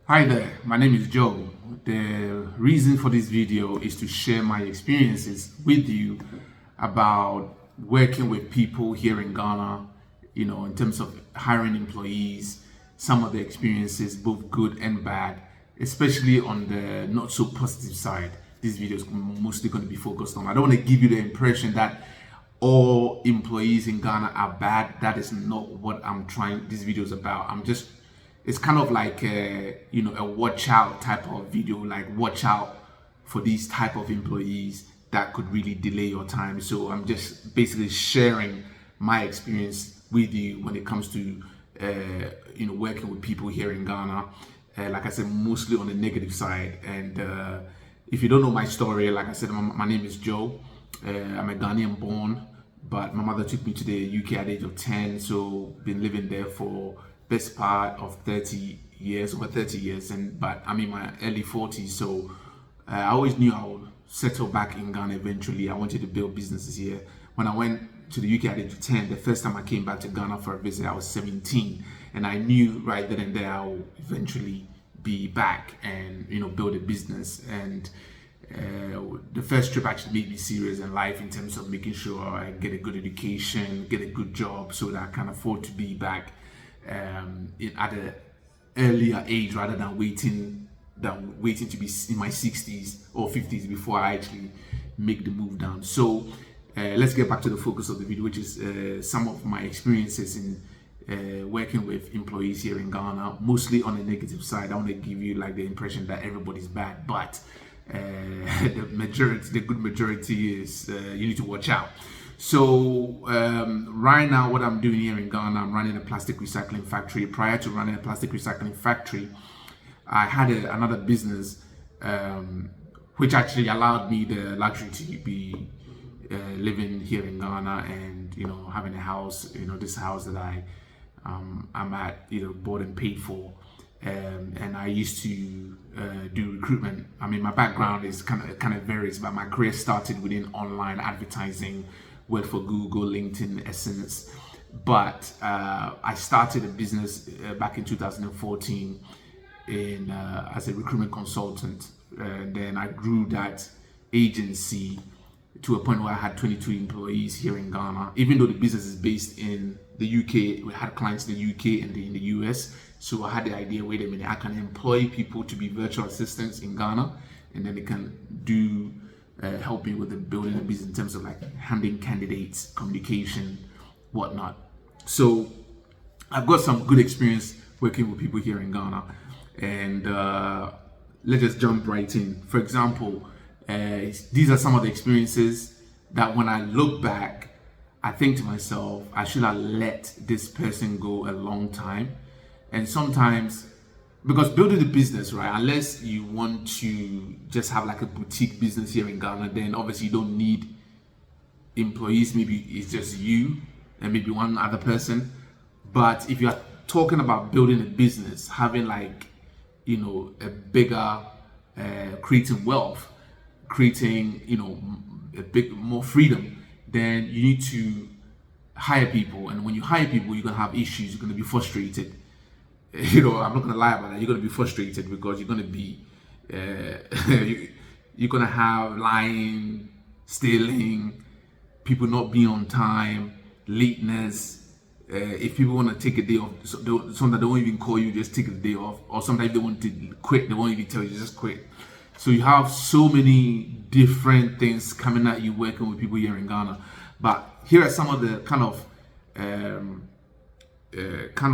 Hi there, my name is Joe. The reason for this video is to share my experiences with you about working with people here in Ghana, in terms of hiring employees, some of the experiences, both good and bad, especially on the not so positive side. This video is mostly going to be focused on. I don't want to give you the impression that all employees in Ghana are bad. That is not what this video is about. It's kind of like a watch out type of video, like watch out for these type of employees that could really delay your time. So I'm just basically sharing my experience with you when it comes to working with people here in Ghana. Like I said, mostly on the negative side. And if you don't know my story, like I said, my name is Joe. I'm a Ghanaian born, but my mother took me to the UK at the age of 10, so been living there for best part of 30 years, over 30 years, but I'm in my early 40s, so I always knew I would settle back in Ghana eventually. I wanted to build businesses here. When I went to the UK at the age of 10, the first time I came back to Ghana for a visit, I was 17, and I knew right then and there I would eventually be back and build a business. And the first trip actually made me serious in life in terms of making sure I get a good education, get a good job, so that I can afford to be back at an earlier age rather than waiting to be in my 60s or 50s before I actually make the move down. So let's get back to the focus of the video, which is some of my experiences in working with employees here in Ghana, mostly on the negative side. I want to give you like the impression that everybody's bad, but the good majority is you need to watch out. So right now, what I'm doing here in Ghana, I'm running a plastic recycling factory. Prior to running a plastic recycling factory, I had another business which actually allowed me the luxury to be living here in Ghana and having a house. This house that I'm at, bought and paid for. And I used to do recruitment. I mean, my background is kind of varies, but my career started within online advertising, worked for Google, LinkedIn, Essence. But I started a business back in 2014 as a recruitment consultant. And then I grew that agency to a point where I had 22 employees here in Ghana. Even though the business is based in the UK, we had clients in the UK and in the US. So I had the idea, wait a minute, I can employ people to be virtual assistants in Ghana, and then they can do help me with the building the business in terms of like handling candidates, communication, whatnot. So I've got some good experience working with people here in Ghana, and let's just jump right in. For example, these are some of the experiences that when I look back, I think to myself, I should have let this person go a long time. And sometimes, because building a business, right, unless you want to just have like a boutique business here in Ghana, then obviously you don't need employees. Maybe it's just you and maybe one other person. But if you're talking about building a business, having like, a bigger, creating wealth, creating, a bit more freedom, then you need to hire people. And when you hire people, you're going to have issues, you're going to be frustrated. I'm not gonna lie about that. You're gonna be frustrated because you're gonna be, you're gonna have lying, stealing, people not being on time, lateness. If people want to take a day off, sometimes they won't even call you, just take a day off. Or sometimes they want to quit, they won't even tell you, just quit. So you have so many different things coming at you working with people here in Ghana. But here are some of the kind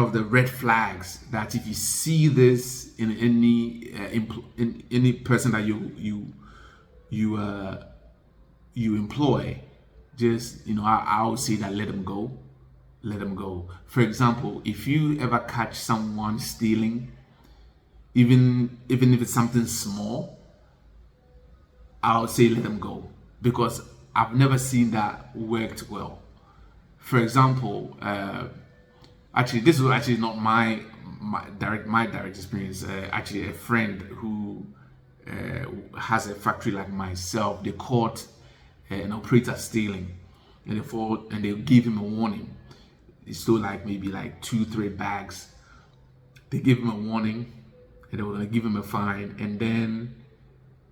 of the red flags that if you see this in any person that you employ, just I would say that let them go. For example, if you ever catch someone stealing, even if it's something small, I would say let them go, because I've never seen that worked well. For example, actually, this was actually not my direct experience. Actually, a friend who has a factory like myself, they caught an operator stealing, and they gave him a warning. He stole like maybe like 2-3 bags. They gave him a warning, and they were going to give him a fine. And then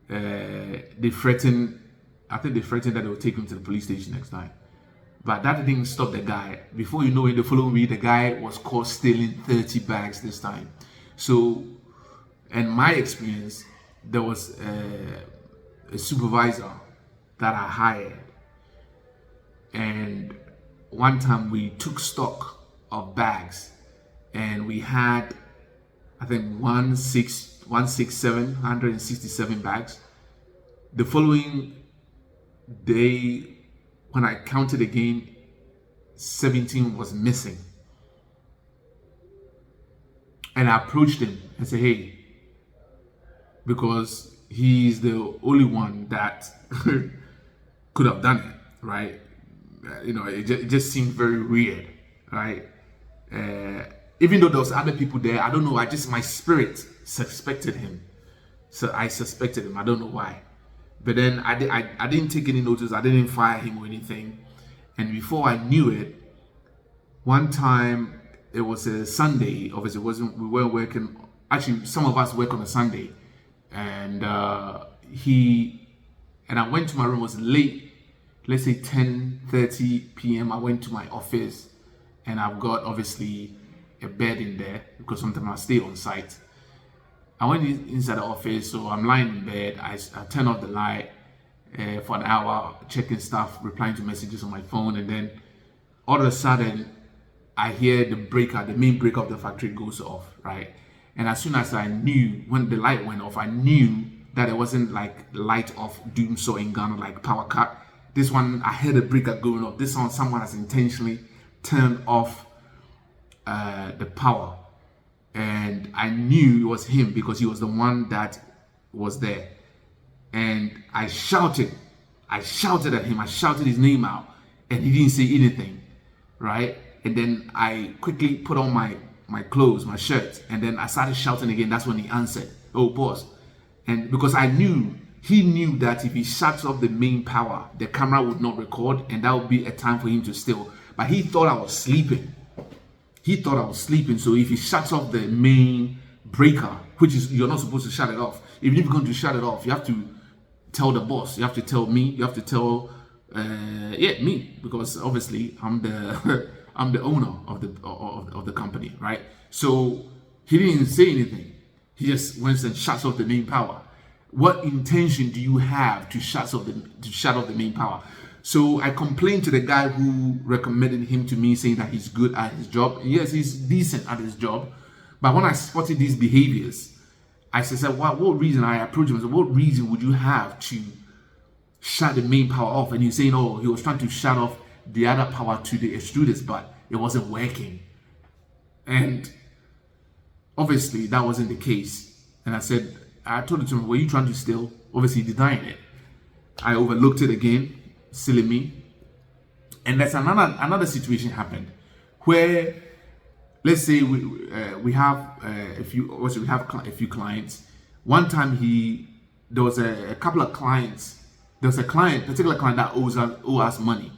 they threatened, I think they threatened that they would take him to the police station next time. But that didn't stop the guy. Before you know it, the following week, the guy was caught stealing 30 bags this time. So, in my experience, there was a supervisor that I hired. And one time we took stock of bags, and we had, I think, 167 bags. The following day, when I counted again, 17 was missing. And I approached him and said, hey, because he's the only one that could have done it, right? You know, it just seemed very weird, right? Even though there was other people there, I don't know, my spirit suspected him. So I suspected him, I don't know why. But then I didn't take any notice, I didn't fire him or anything. And before I knew it, one time, it was a Sunday, obviously we weren't working, actually some of us work on a Sunday. And I went to my room, it was late, let's say 10:30 p.m. I went to my office, and I've got obviously a bed in there because sometimes I stay on site. I went inside the office, so I'm lying in bed. I turn off the light for an hour, checking stuff, replying to messages on my phone, and then all of a sudden I hear the main breaker of the factory goes off, right? And as soon as I knew, when the light went off, I knew that it wasn't like light off doom saw in Ghana, like power cut. This one, I heard a breaker going off. This one, someone has intentionally turned off the power. And I knew it was him because he was the one that was there. And I shouted at him, I shouted his name out, and he didn't say anything, right? And then I quickly put on my clothes, my shirt, and then I started shouting again. That's when he answered, oh, boss. And because he knew that if he shuts off the main power, the camera would not record, and that would be a time for him to steal. But he thought I was sleeping. So if he shuts off the main breaker, which is, you're not supposed to shut it off. Even if you're going to shut it off, you have to tell the boss, you have to tell me, you have to tell me, because obviously I'm the I'm the owner of the company, right? So he didn't say anything. He just went and shuts off the main power. What intention do you have to shut off the main power? So I complained to the guy who recommended him to me, saying that he's good at his job. Yes, he's decent at his job. But when I spotted these behaviors, I said, what reason? I approached him and said, what reason would you have to shut the main power off? And he's saying, oh, he was trying to shut off the other power to the extruders, but it wasn't working. And obviously that wasn't the case. And I told him, were you trying to steal? Obviously he denied it. I overlooked it again, silly me. And that's another situation happened where, let's say we have a few clients. One time there was a couple of clients. There was a particular client that owes us money,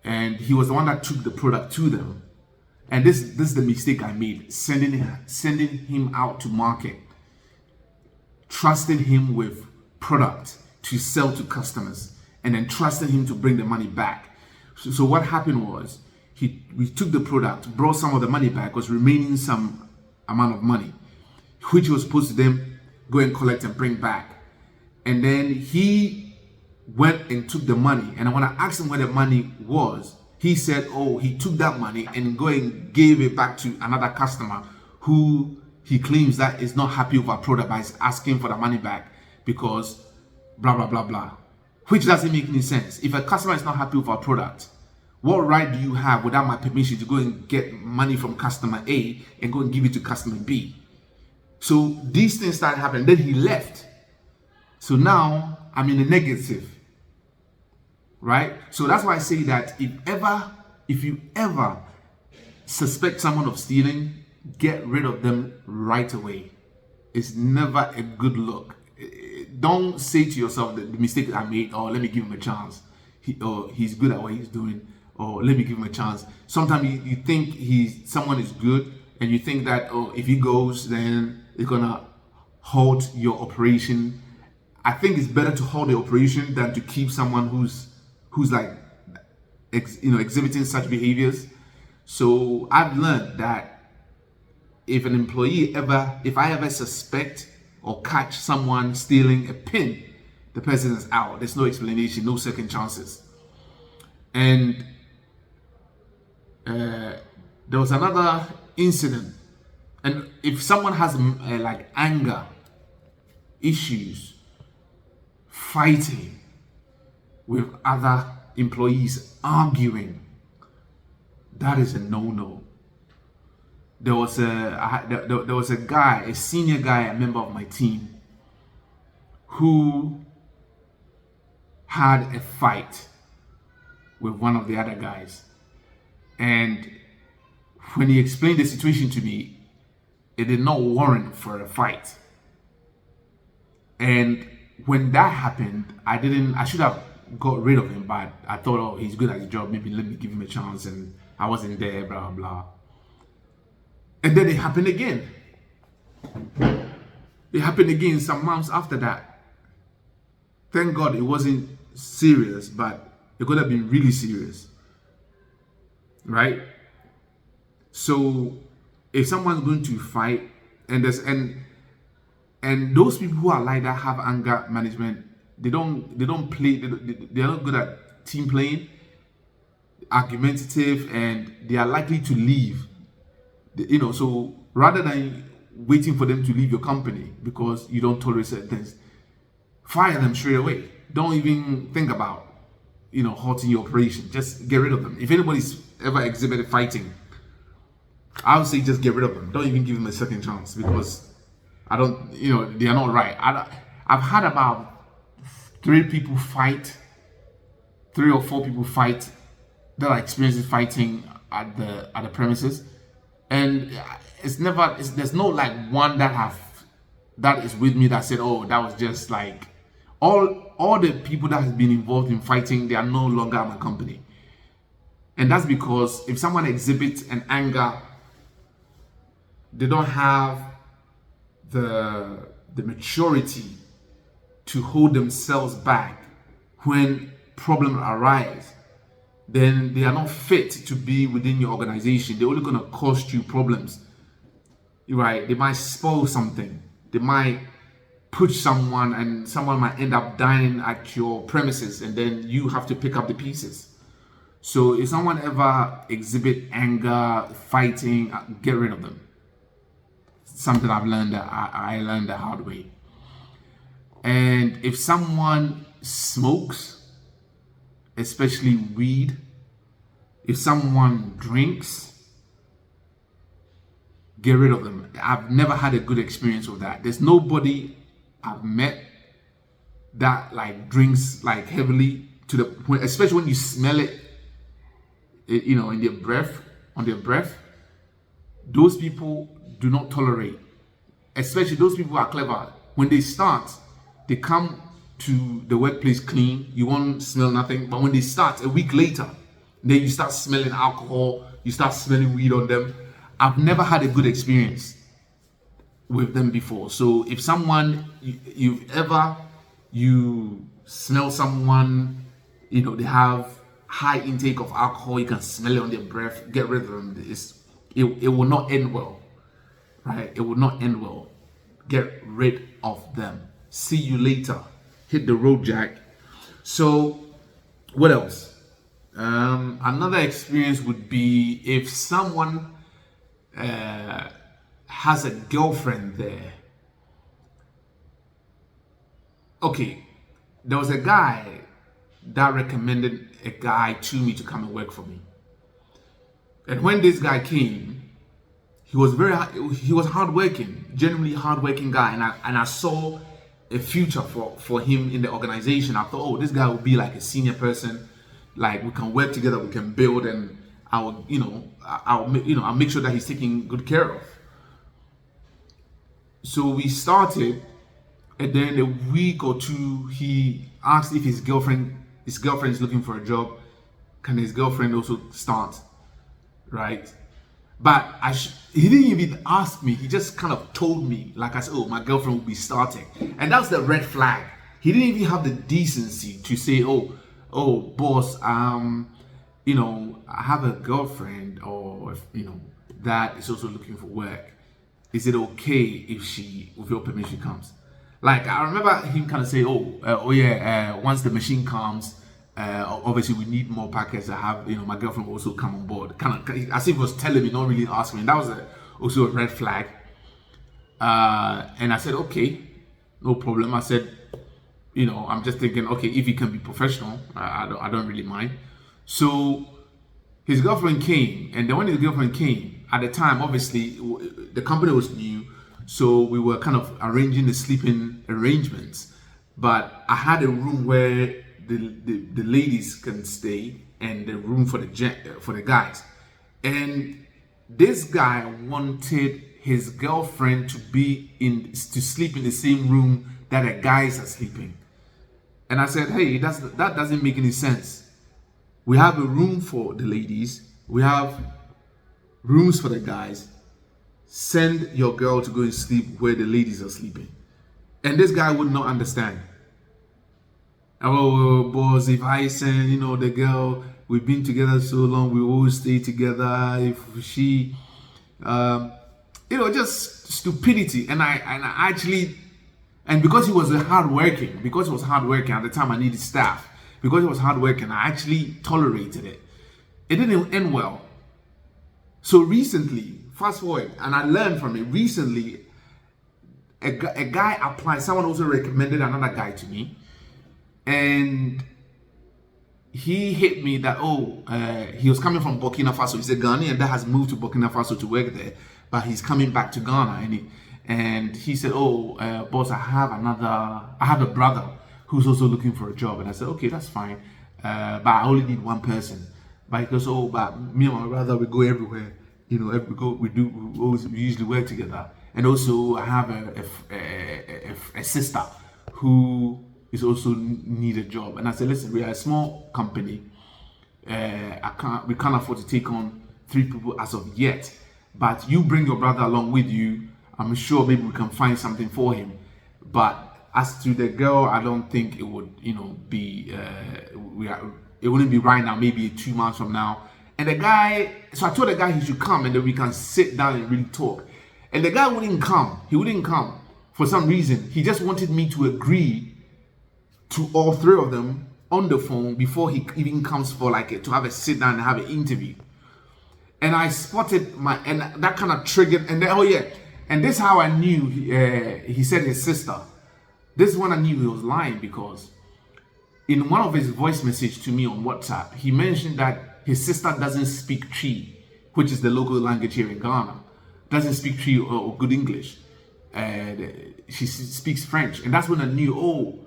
and he was the one that took the product to them. And this is the mistake I made: sending him out to market, trusting him with product to sell to customers, and then trusting him to bring the money back. So what happened was, we took the product, brought some of the money back, was remaining some amount of money, which he was supposed to then go and collect and bring back. And then he went and took the money. And when I asked him where the money was, he said, oh, he took that money and go and gave it back to another customer who he claims that is not happy with our product, but is asking for the money back because blah, blah, blah, blah. Which doesn't make any sense. If a customer is not happy with our product, what right do you have without my permission to go and get money from customer A and go and give it to customer B? So these things started happening. Then he left. So now I'm in the negative, right? So that's why I say that if you ever suspect someone of stealing, get rid of them right away. It's never a good look. Don't say to yourself that the mistake I made, oh, let me give him a chance. He's good at what he's doing, or let me give him a chance. Sometimes you think someone is good, and you think that, oh, if he goes, then it's gonna halt your operation. I think it's better to hold the operation than to keep someone who's like exhibiting such behaviors. So I've learned that if I ever suspect or catch someone stealing a pin, the person is out. There's no explanation, no second chances. And there was another incident, and if someone has like anger issues, fighting with other employees, arguing, that is a no-no. There was a guy, a senior guy, a member of my team, who had a fight with one of the other guys. And when he explained the situation to me, it did not warrant for a fight. And when that happened, I should have got rid of him, but I thought, oh, he's good at his job, maybe let me give him a chance, and I wasn't there, blah, blah. And then it happened again. It happened again some months after that. Thank God it wasn't serious, but it could have been really serious. Right? So if someone's going to fight, and those people who are like that have anger management, they're not good at team playing, argumentative, and they are likely to leave. So rather than waiting for them to leave your company because you don't tolerate certain things, fire them straight away. Don't even think about halting your operation. Just get rid of them. If anybody's ever exhibited fighting, I would say just get rid of them. Don't even give them a second chance, because they are not right. I've had about 3 or 4 people fight that are experiencing fighting at the premises, and there's no like one that is with me that said, oh, that was just like all the people that has been involved in fighting, they are no longer at my company. And that's because if someone exhibits an anger, they don't have the maturity to hold themselves back when problems arise, then they are not fit to be within your organization. They're only going to cost you problems, right? They might spoil something. They might push someone, and someone might end up dying at your premises, and then you have to pick up the pieces. So if someone ever exhibit anger, fighting, get rid of them. Something I've learned that I learned the hard way. And if someone smokes, especially weed, if someone drinks, get rid of them. I've never had a good experience with that. There's nobody I've met that like drinks like heavily to the point, especially when you smell it, in their breath, on their breath. Those people do not tolerate, especially those people who are clever. When they start, they come to the workplace clean, you won't smell nothing. But when they start a week later, then you start smelling alcohol, you start smelling weed on them. I've never had a good experience with them before. So if someone, you smell someone, they have high intake of alcohol, you can smell it on their breath, get rid of them. It will not end well, right? It will not end well. Get rid of them. See you later. Hit the road, Jack. So what else? Another experience would be if someone has a girlfriend there. Okay, there was a guy that recommended a guy to me to come and work for me. And when this guy came, he was hardworking, genuinely hardworking guy, and I saw a future for him in the organization. I thought, oh, this guy will be like a senior person, like we can work together, we can build, and I'll make sure that he's taken good care of. So we started, and then a week or two, he asked if his girlfriend is looking for a job. Can his girlfriend also start, right? But he didn't even ask me. He just kind of told me, like I said, oh, my girlfriend will be starting. And that's the red flag. He didn't even have the decency to say, oh, boss, I have a girlfriend, or, that is also looking for work. Is it okay if she, with your permission, comes? Like, I remember him kind of say, once the machine comes, obviously we need more packets. I have, my girlfriend will also come on board. Kind of as if he was telling me, not really asking me. That was also a red flag. And I said, okay, no problem. I said, I'm just thinking, okay, if he can be professional, I don't really mind. So his girlfriend came, and then when his girlfriend came, at the time, obviously, the company was new, so we were kind of arranging the sleeping arrangements. But I had a room where the ladies can stay, and the room for the guys. And this guy wanted his girlfriend to sleep in the same room that the guys are sleeping. And I said, hey, that doesn't make any sense. We have a room for the ladies. We have rooms for the guys. Send your girl to go and sleep where the ladies are sleeping. And this guy would not understand. Oh, boss, if I send, the girl, we've been together so long, we always stay together. If she, just stupidity. And I actually, and because he was hardworking at the time, I needed staff. Because he was hardworking, I actually tolerated it. It didn't end well. So recently, fast forward, and I learned from it. Recently, a guy applied. Someone also recommended another guy to me, and he hit me that he was coming from Burkina Faso. He's a Ghanaian that has moved to Burkina Faso to work there, but he's coming back to Ghana, and he said, boss, I have a brother who's also looking for a job. And I said, okay, that's fine, but I only need one person. But he goes, but me and my brother, we go everywhere. We usually work together. And also, I have a sister who is also need a job. And I said, listen, we are a small company. We can't afford to take on 3 people as of yet. But you bring your brother along with you. I'm sure maybe we can find something for him. But as to the girl, I don't think it would, be. It wouldn't be right now. Maybe 2 months from now. And the guy, so I told the guy he should come, and then we can sit down and really talk. And the guy wouldn't come. He wouldn't come for some reason. He just wanted me to agree to all 3 of them on the phone before he even comes for to have a sit down and have an interview. And I spotted and that kind of triggered. And then, and this is how I knew. He said his sister. This is when I knew he was lying, because in one of his voice messages to me on WhatsApp, he mentioned that his sister doesn't speak Twi, which is the local language here in Ghana. Doesn't speak Twi or good English. She speaks French. And that's when I knew,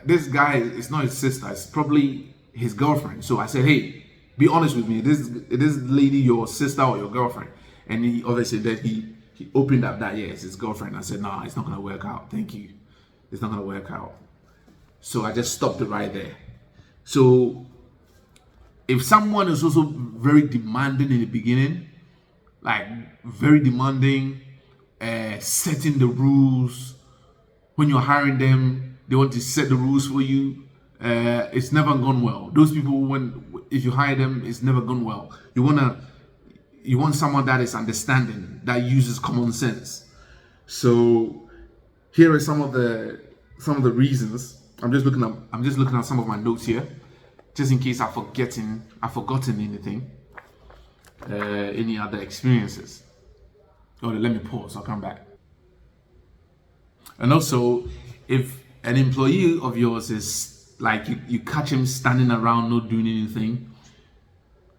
this guy is not his sister, it's probably his girlfriend. So I said, hey, be honest with me, this lady your sister or your girlfriend? And he obviously that he opened up that, it's his girlfriend. I said, nah, it's not gonna work out, thank you. It's not gonna work out. So I just stopped it right there. So if someone is also very demanding in the beginning, like very demanding, setting the rules, when you're hiring them, they want to set the rules for you, it's never gone well. Those people, if you hire them, it's never gone well. You want someone that is understanding, that uses common sense. So here are some of the reasons. I'm just looking at some of my notes here, just in case I've forgotten anything, any other experiences. Let me pause. I'll come back. And also, if an employee of yours is like you catch him standing around not doing anything,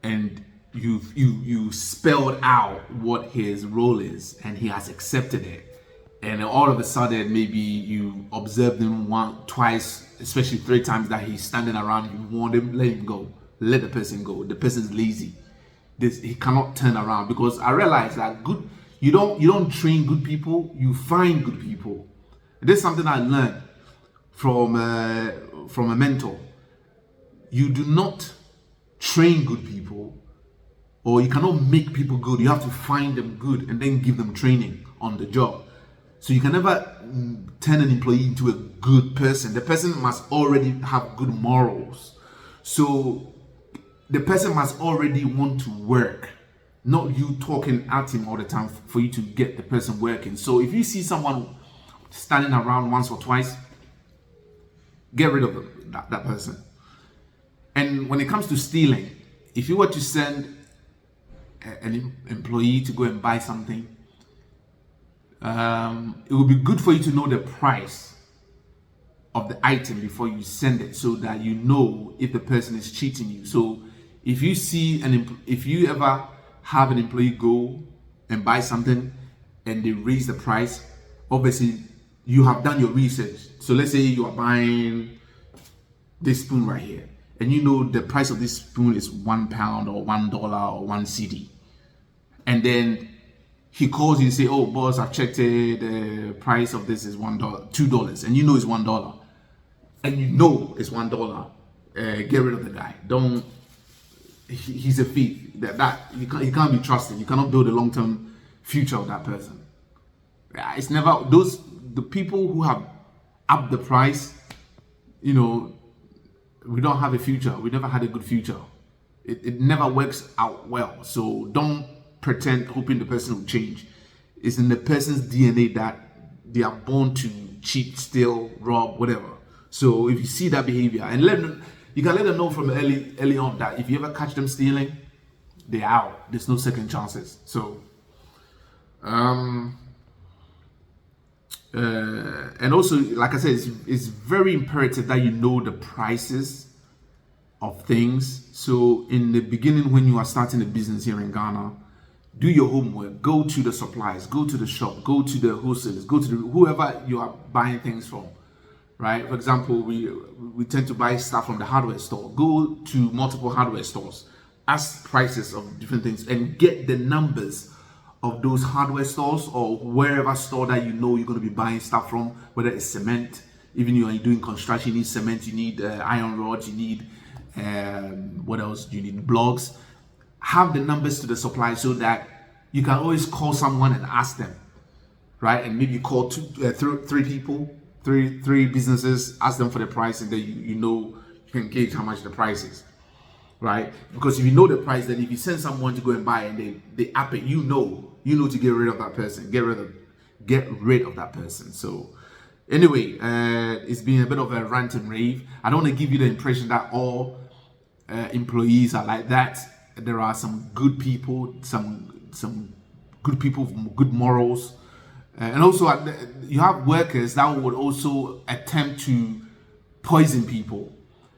and you spelled out what his role is and he has accepted it, and all of a sudden maybe you observed him twice, especially 3 times that he's standing around, you warn him, let him go, let the person go. The person's lazy. He cannot turn around, because I realize that you don't train good people, you find good people. This is something I learned from a mentor. You do not train good people, or you cannot make people good. You have to find them good and then give them training on the job. So you can never turn an employee into a good person. The person must already have good morals. So the person must already want to work, not you talking at him all the time for you to get the person working. So if you see someone standing around once or twice, get rid of that person. And when it comes to stealing, if you were to send an employee to go and buy something, it would be good for you to know the price of the item before you send it, so that you know if the person is cheating you. So if you see if you ever have an employee go and buy something and they raise the price, obviously you have done your research. So let's say you are buying this spoon right here, and you know the price of this spoon is £1 or $1 or 1 CD, and then he calls you and say, "Oh, boss, I've checked it. The price of this is $1, $2, and you know it's $1, and you know it's $1." Get rid of the guy. Don't. He's a thief. He can't be trusted. You cannot build a long-term future of that person. It's never the people who have upped the price. You know, we don't have a future. We never had a good future. It never works out well. So don't pretend hoping the person will change. It's in the person's DNA that they are born to cheat, steal, rob, whatever. So if you see that behavior, and you can let them know from early on that if you ever catch them stealing, they're out. There's no second chances. So and also, like I said, it's very imperative that you know the prices of things. So in the beginning, when you are starting a business here in Ghana, do your homework. Go to the suppliers, go to the shop, go to the wholesalers, go to whoever you are buying things from, right? For example, we tend to buy stuff from the hardware store. Go to multiple hardware stores, ask prices of different things, and get the numbers of those hardware stores or wherever store that you know you're going to be buying stuff from, whether it's cement. Even you are doing construction, you need cement, you need iron rods, you need what else? You need blocks. Have the numbers to the supply so that you can always call someone and ask them, right? And maybe call three people, three businesses, ask them for the price, and then you know you can gauge how much the price is, right? Because if you know the price, then if you send someone to go and buy and they up it, you know to get rid of that person, get rid of that person. So anyway, it's been a bit of a rant and rave. I don't want to give you the impression that all employees are like that. There are some good people, some good people with good morals, and also you have workers that would also attempt to poison people.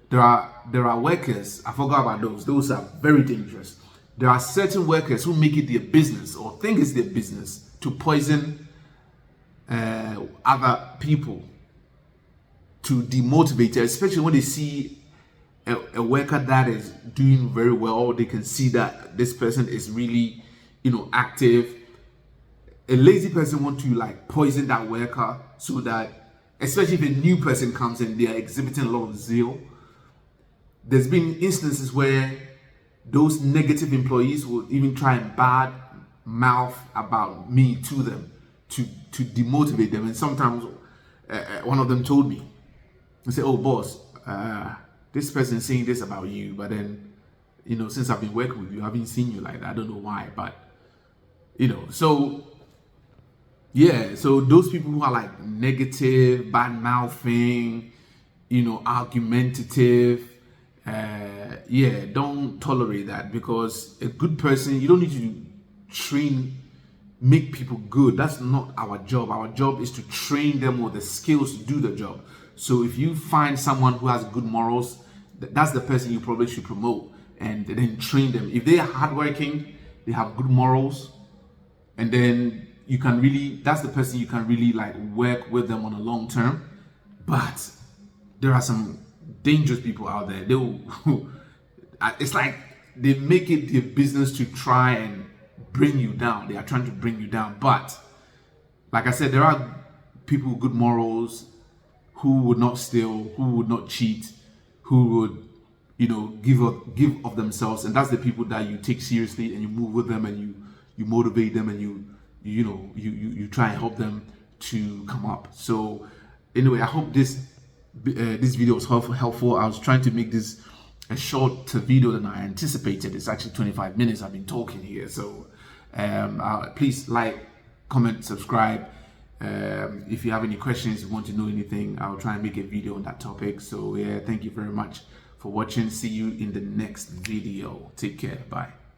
There are workers, I forgot about those. Those are very dangerous. There are certain workers who make it their business or think it's their business to poison other people, to demotivate them, especially when they see a worker that is doing very well. They can see that this person is really, active. A lazy person wants to poison that worker so that, especially if a new person comes in, they are exhibiting a lot of zeal. There's been instances where those negative employees will even try and bad mouth about me to them to demotivate them. And sometimes one of them told me, I said, "Oh boss, this person is saying this about you, but then, since I've been working with you, I haven't seen you like that. I don't know why, but, so, yeah, so those people who are negative, bad mouthing, argumentative, don't tolerate that, because a good person, you don't need to make people good. That's not our job. Our job is to train them with the skills to do the job. So if you find someone who has good morals, that's the person you probably should promote and then train them. If they are hardworking, they have good morals, and then that's the person you can really work with them on a long term. But there are some dangerous people out there. It's like they make it their business to try and bring you down. They are trying to bring you down. But like I said, there are people with good morals who would not steal, who would not cheat, who would give of themselves, and that's the people that you take seriously and you move with them and you motivate them and you try and help them to come up. So anyway, I hope this video was helpful. I was trying to make this a shorter video than I anticipated. It's actually 25 minutes I've been talking here. So please like, comment, subscribe. If you have any questions, you want to know anything, I'll try and make a video on that topic. So yeah, thank you very much for watching. See you in the next video. Take care. Bye.